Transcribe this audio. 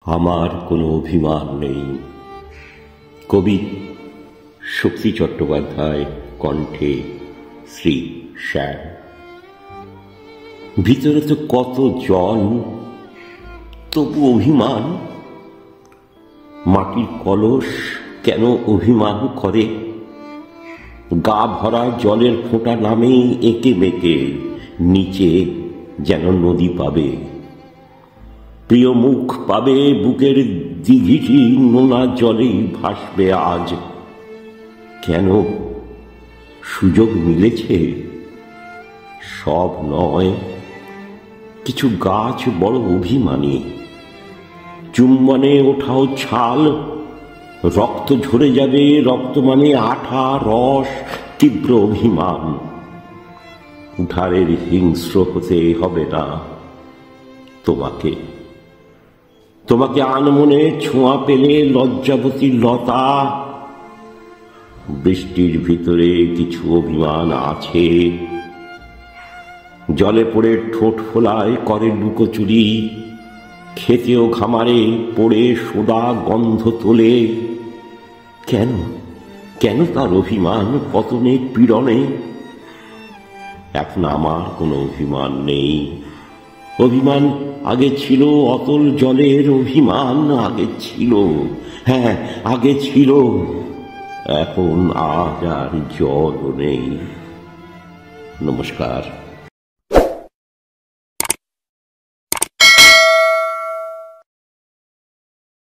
আমার কোনো অভিমান নেই। কবি শক্তি চট্টোপাধ্যায়, কণ্ঠে শ্রী শ্যাম। ভিতরে তো কত জল, তবু অভিমান। মাটির কলস কেন অভিমান করে? গা ভরা জলের ফোঁটা নামে এঁকে বেঁকে, নিচে যেন নদী পাবে। প্রিয় মুখ পাবে, বুকের দিঘিটি নোনা জলেই ভাসবে আজ। কেন? সুযোগ মিলেছে? সব নয়, কিছু গাছ বড় অভিমানী। চুম্বনে ওঠাও ছাল, রক্ত ঝরে যাবে, রক্ত মানে আঠা, রস, তীব্র অভিমান। উঠারের হিংস্র হতে হবে না তোমাকে। তোমাকে আনমনে ছোঁয়া পেলে লজ্জাবতী লতা। বৃষ্টির ভিতরে কিছু অভিমান আছে। জলে পড়ে ঠোঁট ফোলায় করে লুকোচুরি, খেতেও খামারে পড়ে সোদা গন্ধ তোলে। কেন কেন তার অভিমান পতনে পীড়নে? এখন আমার কোনো অভিমান নেই। অভিমান আগে ছিল, অতল জলের অভিমান আগে ছিল। হ্যাঁ, আগে ছিল। এখন আজ আর জল নেই। নমস্কার।